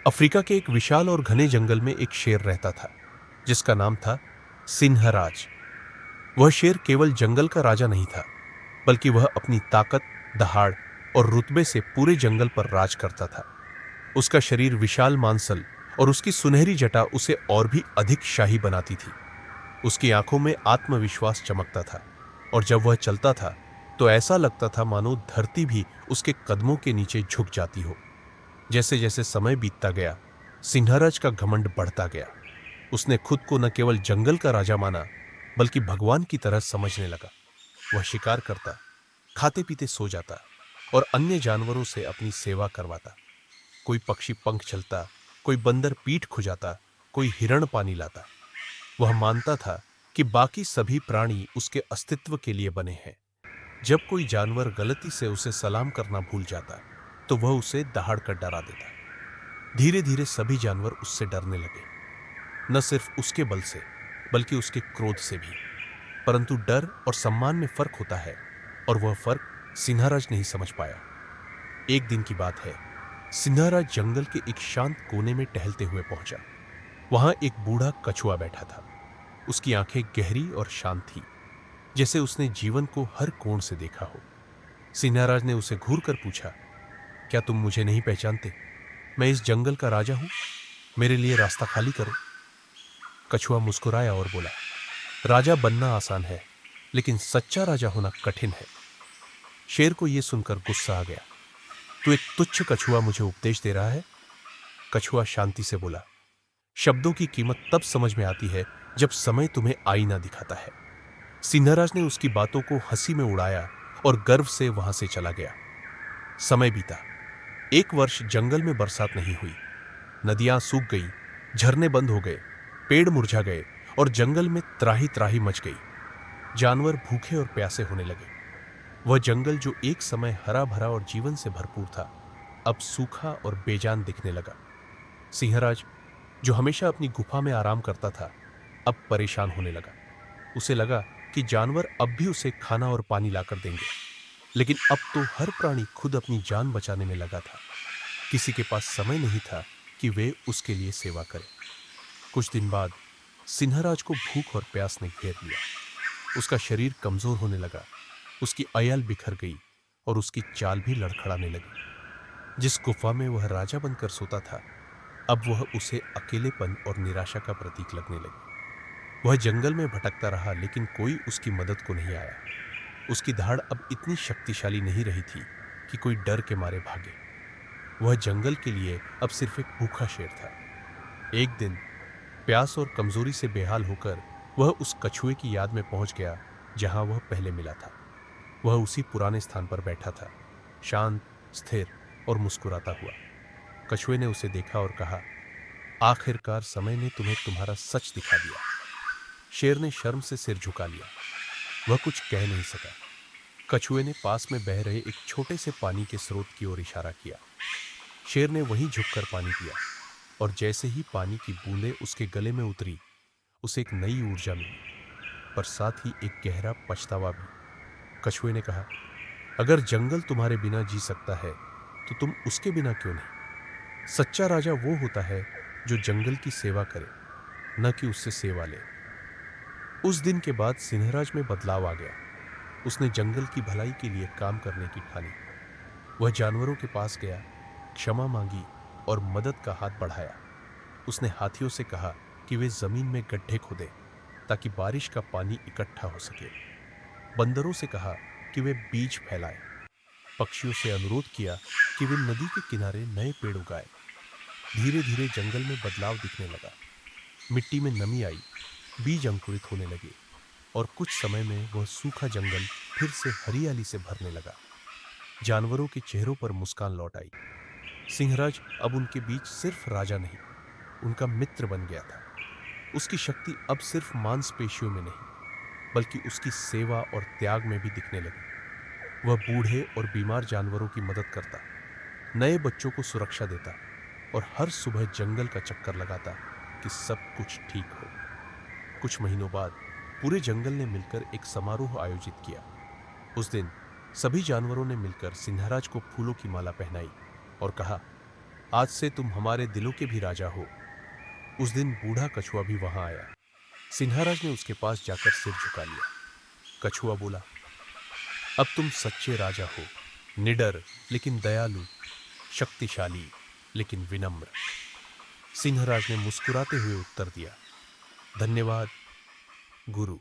Africa के एक विशाल और घने जंगल में एक शेर रहता था जिसका नाम था सिंहराज। वह शेर केवल जंगल का राजा नहीं था, बल्कि वह अपनी ताकत, दहाड़ और रुतबे से पूरे जंगल पर राज करता था। उसका शरीर विशाल मांसल और उसकी सुनहरी जटा उसे और भी अधिक शाही बनाती थी। उसकी आंखों में आत्मविश्वास चमकता था और जब वह चलता था तो ऐसा लगता था मानो धरती भी उसके कदमों के नीचे झुक जाती हो। जैसे जैसे समय बीतता गया, सिंहराज का घमंड बढ़ता गया। उसने खुद को न केवल जंगल का राजा माना, बल्कि भगवान की तरह समझने लगा। वह शिकार करता, खाते पीते सो जाता और अन्य जानवरों से अपनी सेवा करवाता। कोई पक्षी पंख चलता, कोई बंदर पीठ खुजाता, कोई हिरण पानी लाता। वह मानता था कि बाकी सभी प्राणी उसके अस्तित्व के लिए बने हैं। जब कोई जानवर गलती से उसे सलाम करना भूल जाता तो वह उसे दहाड़ कर डरा देता। धीरे धीरे सभी जानवर उससे डरने लगे, न सिर्फ उसके बल से बल्कि उसके क्रोध से भी। परंतु डर और सम्मान में फर्क होता है और वह फर्क सिंहराज नहीं समझ पाया। एक दिन की बात है, सिंहराज जंगल के एक शांत कोने में टहलते हुए पहुंचा। वहां एक बूढ़ा कछुआ बैठा था। उसकी आंखें गहरी और शांत थी, जैसे उसने जीवन को हर कोण से देखा हो। सिंहराज ने उसे घूर कर पूछा, क्या तुम मुझे नहीं पहचानते? मैं इस जंगल का राजा हूं, मेरे लिए रास्ता खाली करो। कछुआ मुस्कुराया और बोला, राजा बनना आसान है, लेकिन सच्चा राजा होना कठिन है। शेर को यह सुनकर गुस्सा आ गया। तू एक तुच्छ कछुआ मुझे उपदेश दे रहा है? कछुआ शांति से बोला, शब्दों की कीमत तब समझ में आती है जब समय तुम्हें आईना दिखाता है। सिंहराज ने उसकी बातों को हंसी में उड़ाया और गर्व से वहां से चला गया। समय बीता। एक वर्ष जंगल में बरसात नहीं हुई। नदियां सूख गई, झरने बंद हो गए, पेड़ मुरझा गए और जंगल में त्राही त्राही मच गई। जानवर भूखे और प्यासे होने लगे। वह जंगल जो एक समय हरा भरा और जीवन से भरपूर था, अब सूखा और बेजान दिखने लगा। सिंहराज, जो हमेशा अपनी गुफा में आराम करता था, अब परेशान होने लगा। उसे लगा कि जानवर अब भी उसे खाना और पानी लाकर देंगे, लेकिन अब तो हर प्राणी खुद अपनी जान बचाने में लगा था। किसी के पास समय नहीं था कि वे उसके लिए सेवा करें। कुछ दिन बाद सिंहराज को भूख और प्यास ने घेर लिया। उसका शरीर कमजोर होने लगा, उसकी अयल बिखर गई और उसकी चाल भी लड़खड़ाने लगी। जिस गुफा में वह राजा बनकर सोता था, अब वह उसे अकेलेपन और निराशा का प्रतीक लगने लगी। वह जंगल में भटकता रहा, लेकिन कोई उसकी मदद को नहीं आया। उसकी धाड़ अब इतनी शक्तिशाली नहीं रही थी कि कोई डर के मारे भागे। वह जंगल के लिए अब सिर्फ एक भूखा शेर था। एक दिन प्यास और कमजोरी से बेहाल होकर वह उस कछुए की याद में पहुंच गया जहां वह पहले मिला था। वह उसी पुराने स्थान पर बैठा था, शांत, स्थिर और मुस्कुराता हुआ। कछुए ने उसे देखा और कहा, आखिरकार समय ने तुम्हें तुम्हारा सच दिखा दिया। शेर ने शर्म से सिर झुका लिया। वह कुछ कह नहीं सका। कछुए ने पास में बह रहे एक छोटे से पानी के स्रोत की ओर इशारा किया। शेर ने वहीं झुककर पानी पिया और जैसे ही पानी की बूंदें उसके गले में उतरी, उसे एक नई ऊर्जा मिली, पर साथ ही एक गहरा पछतावा भी। कछुए ने कहा, अगर जंगल तुम्हारे बिना जी सकता है तो तुम उसके बिना क्यों नहीं? सच्चा राजा वो होता है जो जंगल की सेवा करे, न कि उससे सेवा ले। उस दिन के बाद सिंहराज में बदलाव आ गया। उसने जंगल की भलाई के लिए काम करने की ठानी। वह जानवरों के पास गया, क्षमा मांगी और मदद का हाथ बढ़ाया। उसने हाथियों से कहा कि वे जमीन में गड्ढे खोदें ताकि बारिश का पानी इकट्ठा हो सके। बंदरों से कहा कि वे बीज फैलाएं। पक्षियों से अनुरोध किया कि वे नदी के किनारे नए पेड़ उगाएं। धीरे धीरे जंगल में बदलाव दिखने लगा। मिट्टी में नमी आई, बीज अंकुरित होने लगे और कुछ समय में वह सूखा जंगल फिर से हरियाली से भरने लगा। जानवरों के चेहरों पर मुस्कान लौट आई। सिंहराज अब उनके बीच सिर्फ राजा नहीं, उनका मित्र बन गया था। उसकी शक्ति अब सिर्फ मांसपेशियों में नहीं, बल्कि उसकी सेवा और त्याग में भी दिखने लगी। वह बूढ़े और बीमार जानवरों की मदद करता, नए बच्चों को सुरक्षा देता और हर सुबह जंगल का चक्कर लगाता कि सब कुछ ठीक हो। कुछ महीनों बाद पूरे जंगल ने मिलकर एक समारोह आयोजित किया। उस दिन सभी जानवरों ने मिलकर सिंहराज को फूलों की माला पहनाई और कहा, आज से तुम हमारे दिलों के भी राजा हो। उस दिन बूढ़ा कछुआ भी वहां आया। सिन्हाराज ने उसके पास जाकर सिर झुका लिया। कछुआ बोला, अब तुम सच्चे राजा हो, निडर लेकिन दयालु, शक्तिशाली लेकिन विनम्र। सिंहराज ने मुस्कुराते हुए उत्तर दिया, धन्यवाद गुरु।